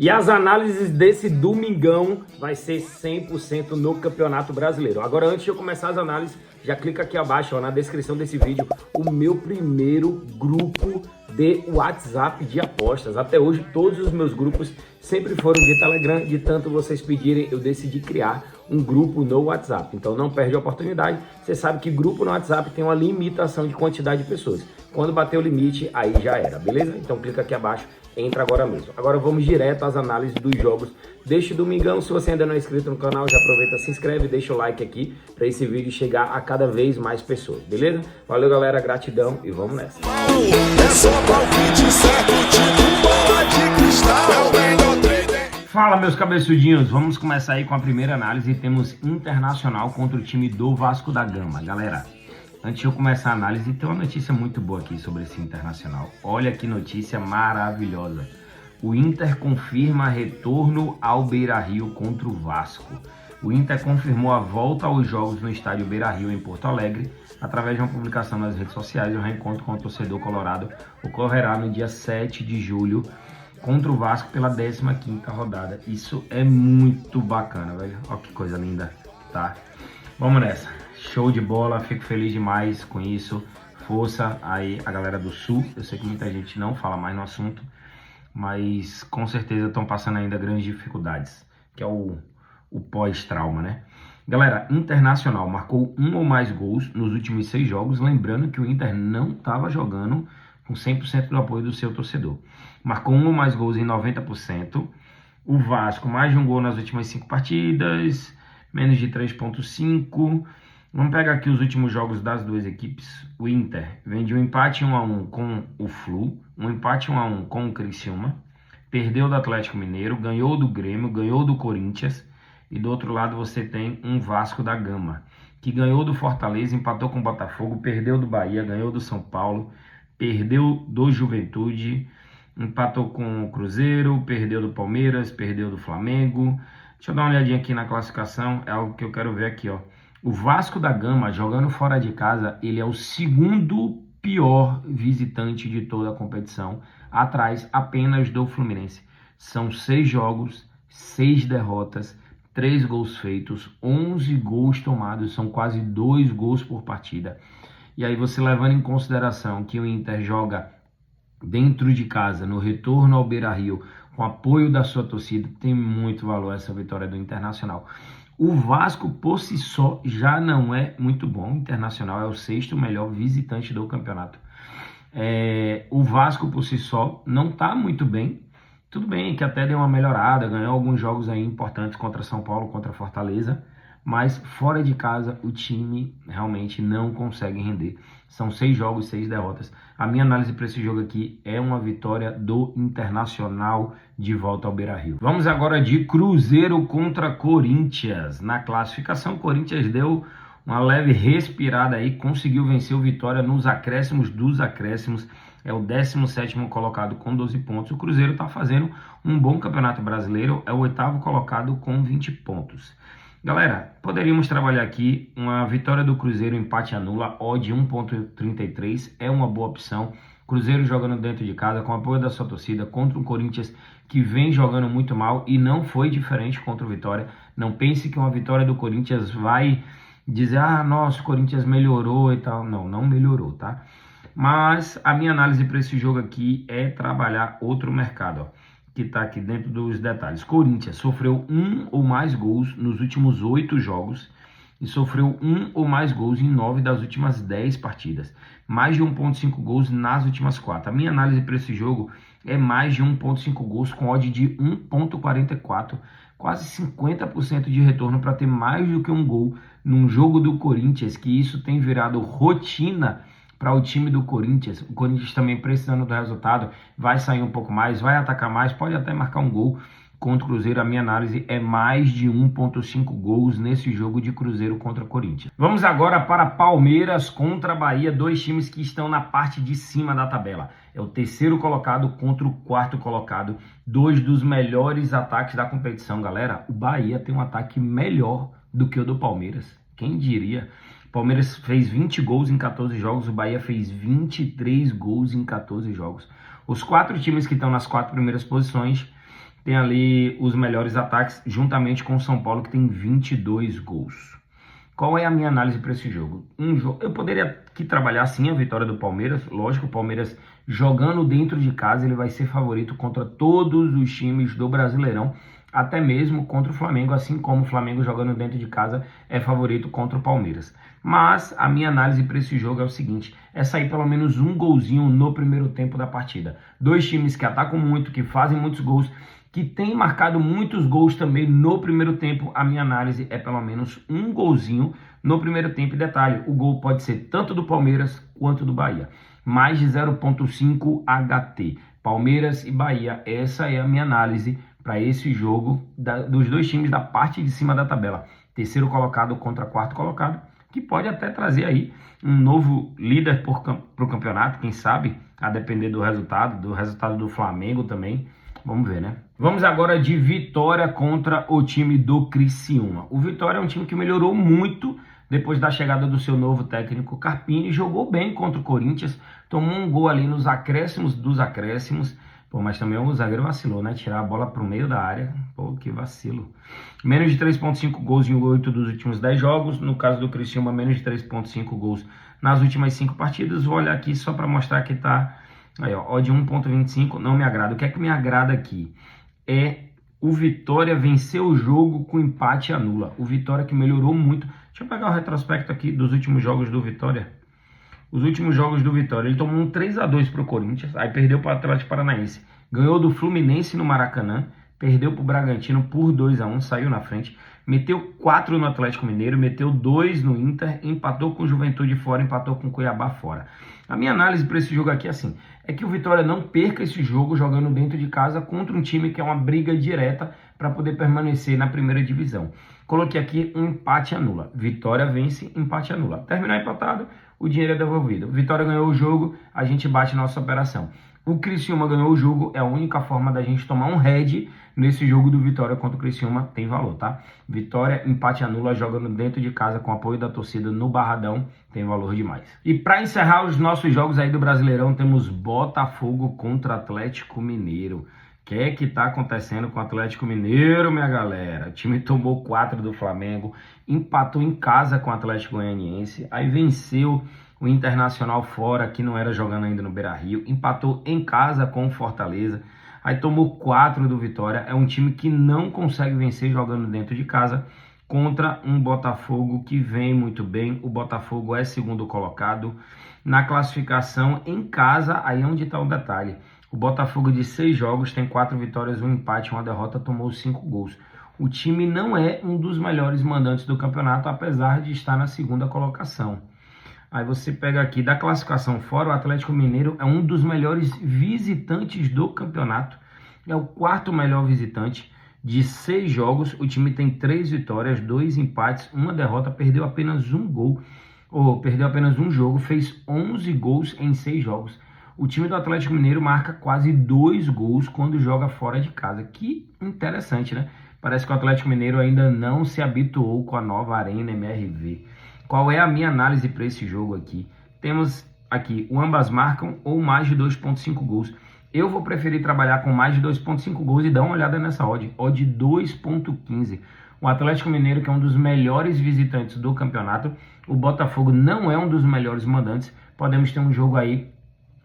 E as análises desse domingão vai ser 100% no Campeonato Brasileiro. Agora, antes de eu começar as análises, já clica aqui abaixo, ó, na descrição desse vídeo, o meu primeiro grupo de WhatsApp de apostas. Até hoje, todos os meus grupos sempre foram de Telegram. De tanto vocês pedirem, eu decidi criar um grupo no WhatsApp. Então, não perde a oportunidade. Você sabe que grupo no WhatsApp tem uma limitação de quantidade de pessoas. Quando bater o limite, aí já era, beleza? Então, clica aqui abaixo. Entra agora mesmo. Agora vamos direto às análises dos jogos deste domingão. Se você ainda não é inscrito no canal, já aproveita, se inscreve, deixa o like aqui para esse vídeo chegar a cada vez mais pessoas, beleza? Valeu, galera, gratidão e vamos nessa. Fala, meus cabeçudinhos, vamos começar aí com a primeira análise. Temos Internacional contra o time do Vasco da Gama. Galera, antes de eu começar a análise, tem uma notícia muito boa aqui sobre esse Internacional. Olha que notícia maravilhosa. O Inter confirma retorno ao Beira-Rio contra o Vasco. O Inter confirmou a volta aos jogos no estádio Beira-Rio em Porto Alegre. Através de uma publicação nas redes sociais, o reencontro com o torcedor colorado ocorrerá no dia 7 de julho contra o Vasco pela 15ª rodada. Isso é muito bacana, velho. Olha que coisa linda, tá? Vamos nessa. Show de bola, fico feliz demais com isso. Força aí a galera do Sul. Eu sei que muita gente não fala mais no assunto, mas com certeza estão passando ainda grandes dificuldades, que é o pós-trauma, né? Galera, Internacional marcou um ou mais gols nos últimos 6 jogos, lembrando que o Inter não estava jogando com 100% do apoio do seu torcedor. Marcou um ou mais gols em 90%. O Vasco, mais de um gol nas últimas 5 partidas, menos de 3,5. Vamos pegar aqui os últimos jogos das duas equipes. O Inter vem de um empate 1-1 com o Flu, um empate 1-1 com o Criciúma, perdeu do Atlético Mineiro, ganhou do Grêmio, ganhou do Corinthians, e do outro lado você tem um Vasco da Gama, que ganhou do Fortaleza, empatou com o Botafogo, perdeu do Bahia, ganhou do São Paulo, perdeu do Juventude, empatou com o Cruzeiro, perdeu do Palmeiras, perdeu do Flamengo. Deixa eu dar uma olhadinha aqui na classificação, é algo que eu quero ver aqui, ó. O Vasco da Gama, jogando fora de casa, ele é o segundo pior visitante de toda a competição, atrás apenas do Fluminense. São 6 jogos, 6 derrotas, 3 gols feitos, 11 gols tomados, são quase 2 gols por partida. E aí você levando em consideração que o Inter joga dentro de casa, no retorno ao Beira-Rio, com apoio da sua torcida, tem muito valor essa vitória do Internacional. O Vasco, por si só, já não é muito bom. O Internacional é o 6º melhor visitante do campeonato. O Vasco, por si só, não está muito bem. Tudo bem que até deu uma melhorada, ganhou alguns jogos aí importantes contra São Paulo, contra Fortaleza, mas fora de casa o time realmente não consegue render. São 6 jogos, 6 derrotas. A minha análise para esse jogo aqui é uma vitória do Internacional de volta ao Beira-Rio. Vamos agora de Cruzeiro contra Corinthians. Na classificação, Corinthians deu uma leve respirada aí, conseguiu vencer o Vitória nos acréscimos dos acréscimos. É o 17º colocado com 12 pontos. O Cruzeiro está fazendo um bom campeonato brasileiro, é o 8º colocado com 20 pontos. Galera, poderíamos trabalhar aqui uma vitória do Cruzeiro, empate anula, odd 1,33, é uma boa opção. Cruzeiro jogando dentro de casa, com apoio da sua torcida, contra um Corinthians que vem jogando muito mal e não foi diferente contra o Vitória. Não pense que uma vitória do Corinthians vai dizer, nossa, o Corinthians melhorou e tal. Não, não melhorou, tá? Mas a minha análise para esse jogo aqui é trabalhar outro mercado, ó, que está aqui dentro dos detalhes. Corinthians sofreu 1 ou mais gols nos últimos 8 jogos e sofreu 1 ou mais gols em 9 das últimas 10 partidas. Mais de 1,5 gols nas últimas 4. A minha análise para esse jogo é mais de 1,5 gols com odd de 1,44. Quase 50% de retorno para ter mais do que um gol num jogo do Corinthians, que isso tem virado rotina para o time do Corinthians. O Corinthians também precisando do resultado, vai sair um pouco mais, vai atacar mais, pode até marcar um gol contra o Cruzeiro. A minha análise é mais de 1,5 gols nesse jogo de Cruzeiro contra o Corinthians. Vamos agora para Palmeiras contra Bahia, 2 times que estão na parte de cima da tabela. É o 3º colocado contra o 4º colocado, 2 dos melhores ataques da competição, galera. O Bahia tem um ataque melhor do que o do Palmeiras, quem diria? Palmeiras fez 20 gols em 14 jogos, o Bahia fez 23 gols em 14 jogos. Os 4 times que estão nas 4 primeiras posições tem ali os melhores ataques, juntamente com o São Paulo, que tem 22 gols. Qual é a minha análise para esse jogo? Eu poderia aqui trabalhar sim a vitória do Palmeiras. Lógico, o Palmeiras jogando dentro de casa, ele vai ser favorito contra todos os times do Brasileirão, até mesmo contra o Flamengo, assim como o Flamengo jogando dentro de casa é favorito contra o Palmeiras. Mas a minha análise para esse jogo é o seguinte, é sair pelo menos um golzinho no primeiro tempo da partida. Dois times que atacam muito, que fazem muitos gols, que tem marcado muitos gols também no primeiro tempo. A minha análise é pelo menos um golzinho no primeiro tempo. E detalhe, o gol pode ser tanto do Palmeiras quanto do Bahia. Mais de 0,5 HT. Palmeiras e Bahia, essa é a minha análise para esse jogo dos dois times da parte de cima da tabela. Terceiro colocado contra quarto colocado, que pode até trazer aí um novo líder para o campeonato, quem sabe, a depender do resultado do Flamengo também. Vamos ver, né? Vamos agora de Vitória contra o time do Criciúma. O Vitória é um time que melhorou muito depois da chegada do seu novo técnico Carpini. Jogou bem contra o Corinthians, tomou um gol ali nos acréscimos dos acréscimos. Pô, mas também o zagueiro vacilou, né? Tirar a bola pro meio da área. Pô, que vacilo. Menos de 3,5 gols em 8 dos últimos 10 jogos. No caso do Criciúma, menos de 3,5 gols nas últimas 5 partidas. Vou olhar aqui só para mostrar que tá... Aí, ó, de 1,25 não me agrada. O que é que me agrada aqui? É o Vitória vencer o jogo com empate e anula. O Vitória que melhorou muito. Deixa eu pegar o retrospecto aqui dos últimos jogos do Vitória. Os últimos jogos do Vitória, ele tomou um 3-2 para o Corinthians, aí perdeu para o Atlético Paranaense. Ganhou do Fluminense no Maracanã, perdeu para o Bragantino por 2-1, saiu na frente. Meteu 4 no Atlético Mineiro, meteu 2 no Inter, empatou com o Juventude fora, empatou com o Cuiabá fora. A minha análise para esse jogo aqui é assim, é que o Vitória não perca esse jogo jogando dentro de casa contra um time que é uma briga direta para poder permanecer na primeira divisão. Coloquei aqui um empate anula. Vitória vence, empate anula. Terminar empatado, o dinheiro é devolvido. Vitória ganhou o jogo, a gente bate nossa operação. O Criciúma ganhou o jogo, é a única forma da gente tomar um head nesse jogo do Vitória contra o Criciúma, tem valor, tá? Vitória, empate anula, jogando dentro de casa com apoio da torcida no Barradão, tem valor demais. E para encerrar os nossos jogos aí do Brasileirão, temos Botafogo contra Atlético Mineiro. O que é que tá acontecendo com o Atlético Mineiro, minha galera? O time tomou 4 do Flamengo, empatou em casa com o Atlético Goianiense, aí venceu o Internacional fora, que não era jogando ainda no Beira-Rio, empatou em casa com o Fortaleza, aí tomou 4 do Vitória. É um time que não consegue vencer jogando dentro de casa contra um Botafogo que vem muito bem. O Botafogo é segundo colocado na classificação em casa, aí é onde está o detalhe. O Botafogo de 6 jogos tem 4 vitórias, 1 empate, 1 derrota, tomou 5 gols. O time não é um dos melhores mandantes do campeonato, apesar de estar na segunda colocação. Aí você pega aqui da classificação fora, o Atlético Mineiro é um dos melhores visitantes do campeonato. É o 4º melhor visitante. De 6 jogos, o time tem 3 vitórias, 2 empates, 1 derrota, perdeu apenas um gol, perdeu apenas um jogo, fez 11 gols em 6 jogos. O time do Atlético Mineiro marca quase 2 gols quando joga fora de casa. Que interessante, né? Parece que o Atlético Mineiro ainda não se habituou com a nova Arena MRV. Qual é a minha análise para esse jogo aqui? Temos aqui o ambas marcam ou mais de 2,5 gols. Eu vou preferir trabalhar com mais de 2,5 gols e dar uma olhada nessa odd 2,15. O Atlético Mineiro, que é um dos melhores visitantes do campeonato. O Botafogo não é um dos melhores mandantes. Podemos ter um jogo aí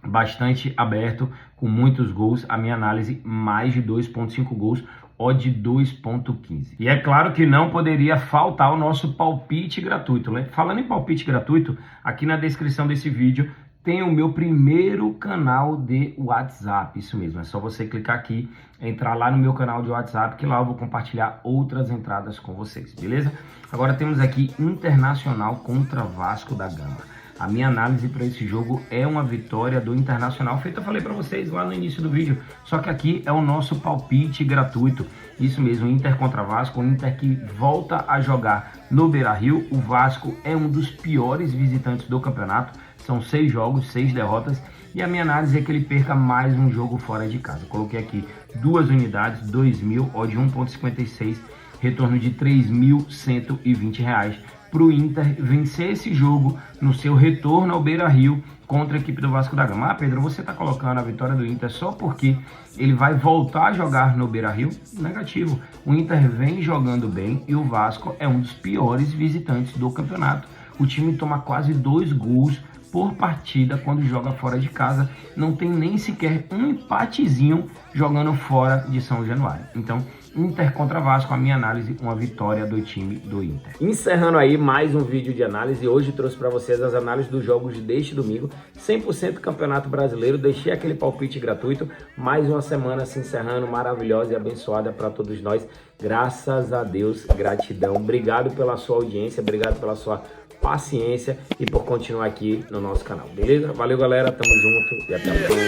bastante aberto, com muitos gols. A minha análise, mais de 2,5 gols, odd 2,15. E é claro que não poderia faltar o nosso palpite gratuito, né? Falando em palpite gratuito, aqui na descrição desse vídeo tem o meu primeiro canal de WhatsApp. Isso mesmo, é só você clicar aqui, entrar lá no meu canal de WhatsApp, que lá eu vou compartilhar outras entradas com vocês, beleza? Agora temos aqui Internacional contra Vasco da Gama. A minha análise para esse jogo é uma vitória do Internacional, feita eu falei para vocês lá no início do vídeo, só que aqui é o nosso palpite gratuito. Isso mesmo, Inter contra Vasco, o Inter que volta a jogar no Beira-Rio. O Vasco é um dos piores visitantes do campeonato, são 6 jogos, 6 derrotas, e a minha análise é que ele perca mais um jogo fora de casa. Coloquei aqui 2 unidades, 2.000, odd 1,56, retorno de R$ 3.120. para o Inter vencer esse jogo no seu retorno ao Beira-Rio contra a equipe do Vasco da Gama. Ah, Pedro, você está colocando a vitória do Inter só porque ele vai voltar a jogar no Beira-Rio? Negativo. O Inter vem jogando bem e o Vasco é um dos piores visitantes do campeonato. O time toma quase 2 gols por partida quando joga fora de casa. Não tem nem sequer um empatezinho jogando fora de São Januário. Então, Inter contra Vasco, a minha análise, uma vitória do time do Inter. Encerrando aí mais um vídeo de análise, hoje trouxe para vocês as análises dos jogos deste domingo, 100% Campeonato Brasileiro, deixei aquele palpite gratuito, mais uma semana se encerrando, maravilhosa e abençoada para todos nós, graças a Deus, gratidão, obrigado pela sua audiência, obrigado pela sua paciência e por continuar aqui no nosso canal, beleza? Valeu galera, tamo junto e até a próxima.